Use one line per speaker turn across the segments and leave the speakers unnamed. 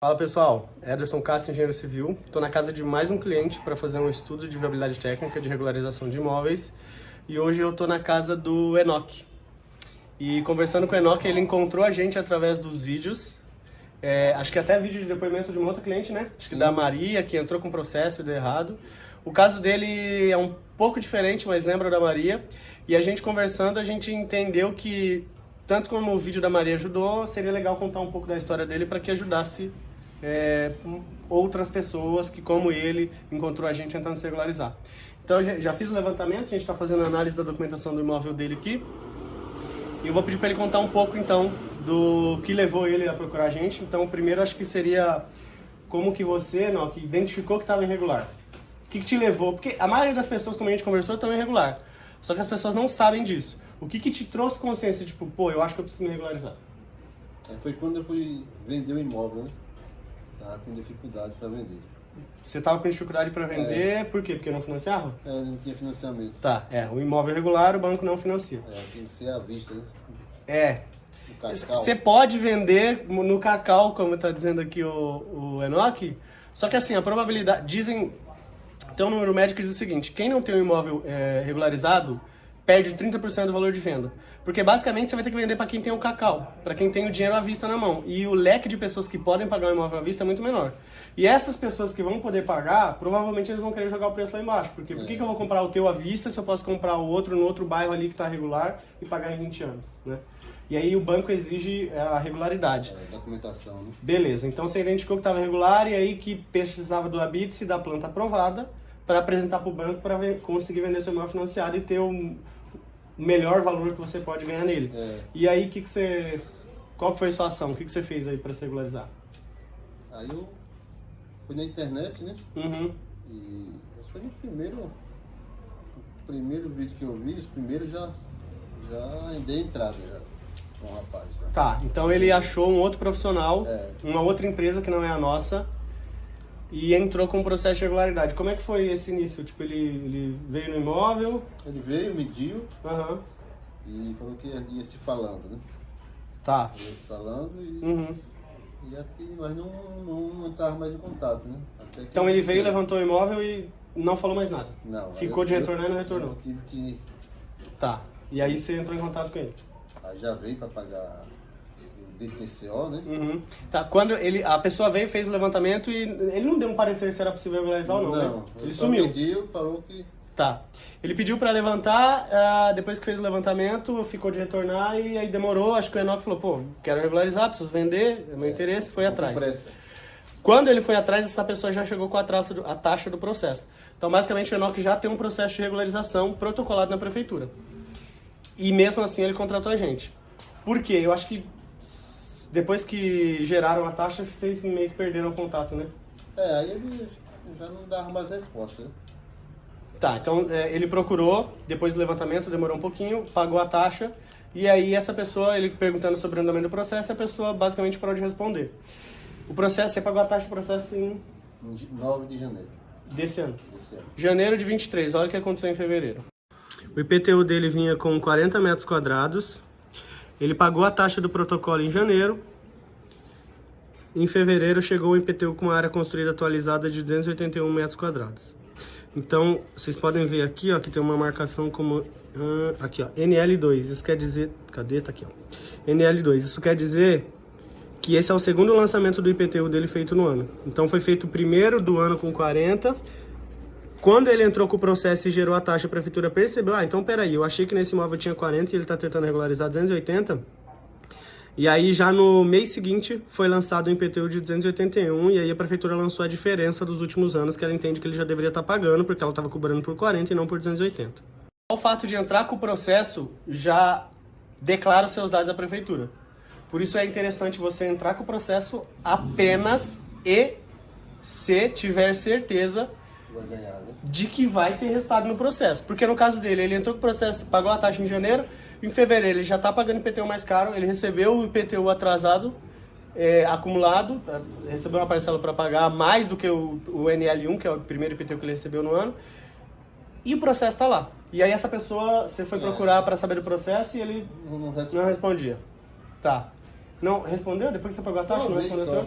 Fala pessoal, Ederson Castro, engenheiro civil. Estou na casa de mais um cliente para fazer um estudo de viabilidade técnica de regularização de imóveis. E hoje eu estou na casa do Enoque. E conversando com o Enoque, ele encontrou a gente através dos vídeos. Acho que até vídeo de depoimento de uma outra cliente, né? Acho que da Maria, que entrou com processo e deu errado. O caso dele é um pouco diferente, mas lembra da Maria. E a gente conversando, a gente entendeu que, tanto como o vídeo da Maria ajudou, seria legal contar um pouco da história dele para que ajudasse outras pessoas que, como ele, encontrou a gente tentando se regularizar. Então, já fiz o levantamento, a gente está fazendo a análise da documentação do imóvel dele aqui. E eu vou pedir para ele contar um pouco, então, do que levou ele a procurar a gente. Então, primeiro, acho que seria como que você, que identificou que estava irregular. O que te levou? Porque a maioria das pessoas, como a gente conversou, estão irregular. Só que as pessoas não sabem disso. O que te trouxe consciência, tipo, pô, eu acho que eu preciso me regularizar?
Foi quando eu fui vender o imóvel, né? Tava com dificuldades para vender.
Você estava com dificuldade para vender, por quê? Porque não financiava?
Não tinha financiamento.
Tá, o imóvel irregular, o banco não financia.
Tem que ser à vista,
né?
O cacau.
Você pode vender no cacau, como está dizendo aqui o Enoque, só que assim, a probabilidade, dizem, tem um número médico que diz o seguinte: quem não tem um imóvel regularizado, perde 30% do valor de venda. Porque basicamente você vai ter que vender para quem tem o cacau, para quem tem o dinheiro à vista na mão. E o leque de pessoas que podem pagar o imóvel à vista é muito menor. E essas pessoas que vão poder pagar, provavelmente eles vão querer jogar o preço lá embaixo. Porque por que eu vou comprar o teu à vista se eu posso comprar o outro no outro bairro ali que está regular e pagar em 20 anos, né? E aí o banco exige a regularidade.
Documentação, né?
Beleza, então você identificou que estava regular e aí que precisava do habite-se da planta aprovada para apresentar para o banco para conseguir vender seu imóvel financiado e ter o melhor valor que você pode ganhar nele. E aí, qual que foi a sua ação? O que você fez aí para se regularizar?
Aí eu fui na internet, né?
Uhum.
E foi no primeiro vídeo que eu vi, os primeiros já dei entrada já com o rapaz. Né?
Tá, então ele achou um outro profissional, uma outra empresa que não é a nossa, e entrou com um processo de regularidade. Como é que foi esse início? Tipo, ele veio no imóvel?
Ele veio, mediu,
Uhum.
e falou que ia se falando, né?
Tá.
Ia se falando e...
Uhum.
E até nós não entrávamos mais em contato, né? Até que
Então ele veio, levantou o imóvel e não falou mais nada?
Não.
Ficou de retornar e não retornou?
Eu tive que...
Tá. E aí você entrou em contato com ele?
Aí já veio para pagar o DTCO, né?
Uhum. Tá, quando a pessoa veio, fez o levantamento e ele não deu um parecer se era possível regularizar ou não, né? Ele sumiu.
Pediu, falou que...
Tá. Ele pediu para levantar, depois que fez o levantamento, ficou de retornar e aí demorou. Acho que o Enoque falou, pô, quero regularizar, preciso vender, é meu interesse, foi atrás.
Pressa.
Quando ele foi atrás, essa pessoa já chegou com a taxa do processo. Então, basicamente, o Enoque já tem um processo de regularização protocolado na prefeitura. E mesmo assim, ele contratou a gente. Por quê? Eu acho que depois que geraram a taxa, vocês meio que perderam o contato, né?
Aí ele já não dava mais resposta, né?
Tá, então ele procurou, depois do levantamento, demorou um pouquinho, pagou a taxa, e aí essa pessoa, ele perguntando sobre o andamento do processo, a pessoa basicamente parou de responder. O processo, você pagou a taxa do processo em
9 de janeiro.
Desse ano. Janeiro de 23, olha o que aconteceu em fevereiro. O IPTU dele vinha com 40 metros quadrados, ele pagou a taxa do protocolo em janeiro, em fevereiro chegou o IPTU com uma área construída atualizada de 281 metros quadrados. Então, vocês podem ver aqui, ó, que tem uma marcação como... aqui, ó, NL2. Isso quer dizer... Cadê? Tá aqui, ó. NL2. Isso quer dizer que esse é o segundo lançamento do IPTU dele feito no ano. Então, foi feito o primeiro do ano com 40. Quando ele entrou com o processo e gerou a taxa, a prefeitura percebeu... então, peraí, eu achei que nesse imóvel tinha 40 e ele tá tentando regularizar 280... E aí, já no mês seguinte, foi lançado o IPTU de 281, e aí a prefeitura lançou a diferença dos últimos anos, que ela entende que ele já deveria estar pagando, porque ela estava cobrando por 40 e não por 280. O fato de entrar com o processo já declara os seus dados à prefeitura. Por isso é interessante você entrar com o processo apenas se tiver certeza de que vai ter resultado no processo. Porque no caso dele, ele entrou com o processo, pagou a taxa em janeiro, em fevereiro ele já está pagando IPTU mais caro, ele recebeu o IPTU atrasado, acumulado, recebeu uma parcela para pagar mais do que o NL1, que é o primeiro IPTU que ele recebeu no ano, e o processo está lá. E aí essa pessoa, você foi procurar para saber do processo e ele não respondia. Tá. Não respondeu? Depois que você pagou a taxa, não respondeu?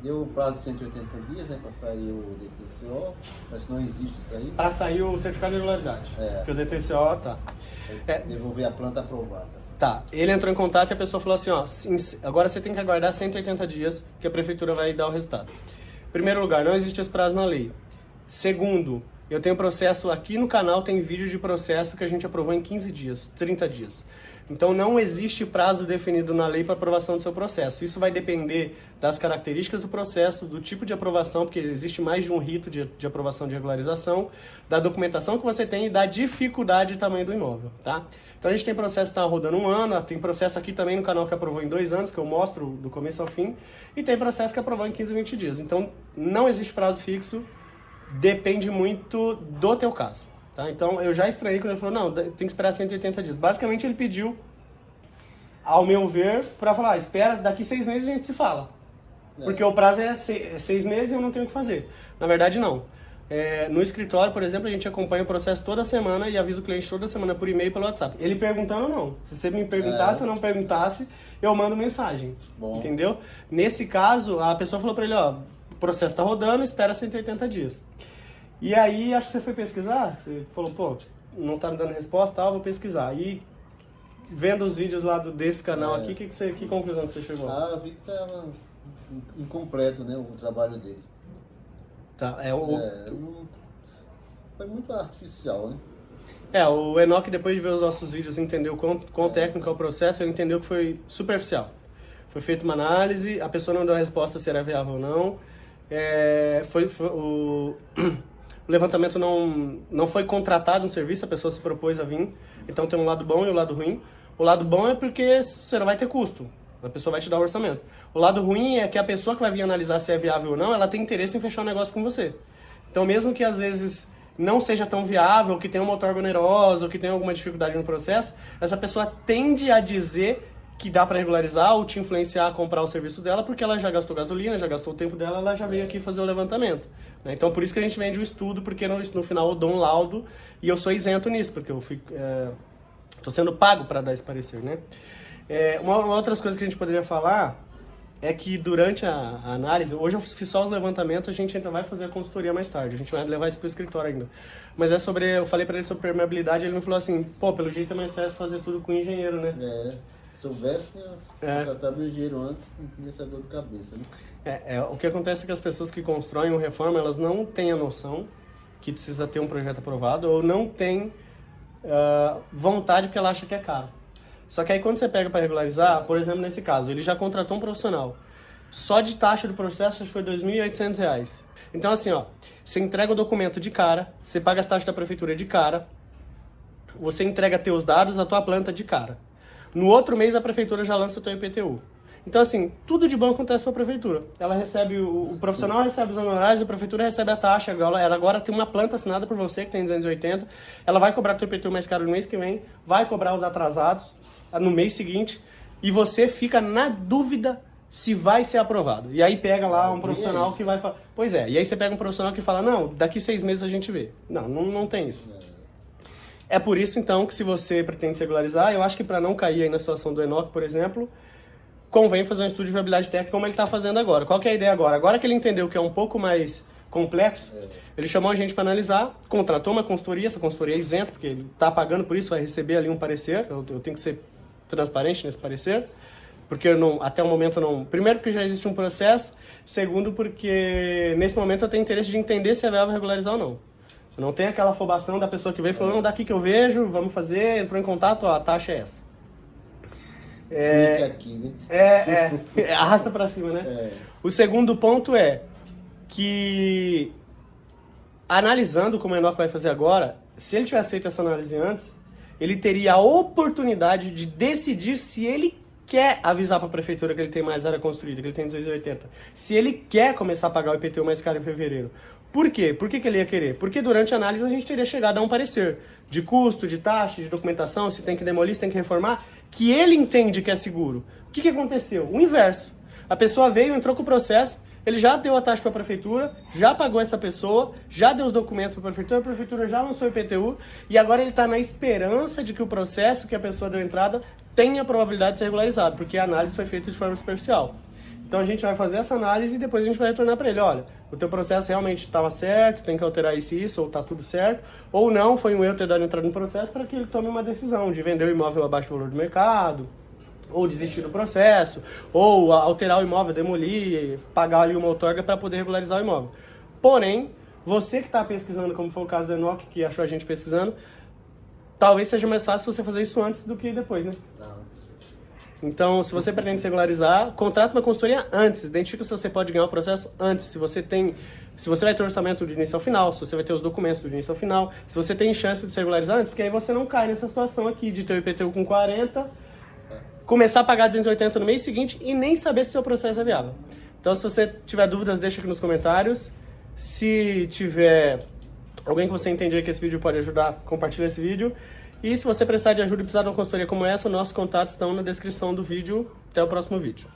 Deu o prazo de 180 dias, né, para sair o DTCO, mas não existe isso aí.
Para sair o certificado de regularidade. Porque o DTCO tá.
Devolver a planta aprovada.
Tá, ele entrou em contato e a pessoa falou assim, ó, agora você tem que aguardar 180 dias que a prefeitura vai dar o resultado. Primeiro lugar, não existe esse prazo na lei. Segundo, eu tenho processo aqui no canal, tem vídeo de processo que a gente aprovou em 15 dias, 30 dias. Então não existe prazo definido na lei para aprovação do seu processo. Isso vai depender das características do processo, do tipo de aprovação, porque existe mais de um rito de aprovação de regularização, da documentação que você tem e da dificuldade e tamanho do imóvel, tá? Então a gente tem processo que está rodando 1 ano, tem processo aqui também no canal que aprovou em 2 anos, que eu mostro do começo ao fim, e tem processo que aprovou em 15, 20 dias. Então não existe prazo fixo, depende muito do teu caso. Tá? Então, eu já estranhei quando ele falou, não, tem que esperar 180 dias. Basicamente, ele pediu, ao meu ver, para falar, espera, daqui 6 meses a gente se fala. Porque o prazo é 6 meses e eu não tenho o que fazer. Na verdade, não. No escritório, por exemplo, a gente acompanha o processo toda semana e avisa o cliente toda semana por e-mail e pelo WhatsApp. Ele perguntando, não. Se você me perguntasse ou não perguntasse, eu mando mensagem. Bom. Entendeu? Nesse caso, a pessoa falou para ele, ó, o processo está rodando, espera 180 dias. E aí, acho que você foi pesquisar, você falou, pô, não tá me dando resposta, tal, vou pesquisar. E vendo os vídeos lá desse canal aqui, que conclusão que você chegou?
Eu vi que tava incompleto, né, o trabalho dele.
Tá,
foi muito artificial, né?
O Enoque, depois de ver os nossos vídeos, entendeu quão técnico é o processo, ele entendeu que foi superficial. Foi feita uma análise, a pessoa não deu a resposta se era viável ou não. O levantamento não foi contratado um serviço, a pessoa se propôs a vir. Então tem um lado bom e o lado ruim. O lado bom é porque você não vai ter custo, a pessoa vai te dar o orçamento. O lado ruim é que a pessoa que vai vir analisar se é viável ou não, ela tem interesse em fechar um negócio com você. Então mesmo que às vezes não seja tão viável, que tenha uma outorga onerosa, ou que tenha alguma dificuldade no processo, essa pessoa tende a dizer que dá para regularizar ou te influenciar a comprar o serviço dela, porque ela já gastou gasolina, já gastou o tempo dela, ela já veio aqui fazer o levantamento. Né? Então, por isso que a gente vende o estudo, porque no final eu dou um laudo e eu sou isento nisso, porque eu tô sendo pago para dar esse parecer. Né? Uma outras coisas que a gente poderia falar é que durante a análise, hoje eu fiz só os levantamentos, a gente ainda vai fazer a consultoria mais tarde, a gente vai levar isso para o escritório ainda. Mas eu falei para ele sobre permeabilidade, ele me falou assim, pô, pelo jeito é mais fácil fazer tudo com o engenheiro, né?
Se soubesse, tratado o engenheiro antes, não ia ser dor de cabeça, né?
O que acontece é que as pessoas que constroem ou reformam, elas não têm a noção que precisa ter um projeto aprovado, ou não têm vontade porque ela acha que é caro. Só que aí quando você pega para regularizar, por exemplo, nesse caso, ele já contratou um profissional. Só de taxa do processo, acho que foi R$ 2.800. Então assim, ó, você entrega o documento de cara, você paga as taxas da prefeitura de cara, você entrega teus dados, a tua planta de cara. No outro mês, a prefeitura já lança o teu IPTU. Então, assim, tudo de bom acontece para a prefeitura. Ela recebe, o profissional recebe os honorários, a prefeitura recebe a taxa. Ela agora tem uma planta assinada por você, que tem 280. Ela vai cobrar o teu IPTU mais caro no mês que vem, vai cobrar os atrasados no mês seguinte, e você fica na dúvida se vai ser aprovado. E aí pega lá um profissional que vai falar... Pois é, e aí você pega um profissional que fala, não, daqui 6 meses a gente vê. Não tem isso. É por isso, então, que se você pretende se regularizar, eu acho que para não cair aí na situação do Enoque, por exemplo, convém fazer um estudo de viabilidade técnica como ele está fazendo agora. Qual que é a ideia agora? Agora que ele entendeu que é um pouco mais complexo, ele chamou a gente para analisar, contratou uma consultoria, essa consultoria é isenta, porque ele está pagando por isso, vai receber ali um parecer, eu tenho que ser transparente nesse parecer, porque até o momento não... Primeiro porque já existe um processo, segundo porque nesse momento eu tenho interesse de entender se é viável regularizar ou não. Não tem aquela afobação da pessoa que veio e falou, não, daqui que eu vejo, vamos fazer, entrou em contato, ó, a taxa é essa.
Aqui, né?
Arrasta pra cima, né? O segundo ponto é que, analisando como o Enoque vai fazer agora, se ele tivesse feito essa análise antes, ele teria a oportunidade de decidir se ele quer avisar para a prefeitura que ele tem mais área construída, que ele tem 280. Se ele quer começar a pagar o IPTU mais caro em fevereiro. Por quê? Por que ele ia querer? Porque durante a análise a gente teria chegado a um parecer de custo, de taxa, de documentação, se tem que demolir, se tem que reformar, que ele entende que é seguro. O que aconteceu? O inverso. A pessoa veio, entrou com o processo, ele já deu a taxa para a prefeitura, já pagou essa pessoa, já deu os documentos para a prefeitura já lançou o IPTU, e agora ele está na esperança de que o processo que a pessoa deu entrada tenha a probabilidade de ser regularizado, porque a análise foi feita de forma superficial. Então a gente vai fazer essa análise e depois a gente vai retornar para ele, olha, o teu processo realmente estava certo, tem que alterar isso e isso, ou tá tudo certo, ou não, foi um erro ter dado entrada no processo para que ele tome uma decisão de vender o imóvel abaixo do valor do mercado, ou desistir do processo, ou alterar o imóvel, demolir, pagar ali uma outorga para poder regularizar o imóvel. Porém, você que está pesquisando, como foi o caso do Enoch, que achou a gente pesquisando, talvez seja mais fácil você fazer isso antes do que depois, né? Então, se você pretende se regularizar, contrata uma consultoria antes. Identifica se você pode ganhar o processo antes. Se você vai ter orçamento do início ao final, se você vai ter os documentos do início ao final, se você tem chance de se regularizar antes, porque aí você não cai nessa situação aqui de ter o IPTU com 40, começar a pagar 280 no mês seguinte e nem saber se seu processo é viável. Então, se você tiver dúvidas, deixa aqui nos comentários. Se tiver alguém que você entender que esse vídeo pode ajudar, compartilha esse vídeo. E se você precisar de ajuda e precisar de uma consultoria como essa, nossos contatos estão na descrição do vídeo. Até o próximo vídeo.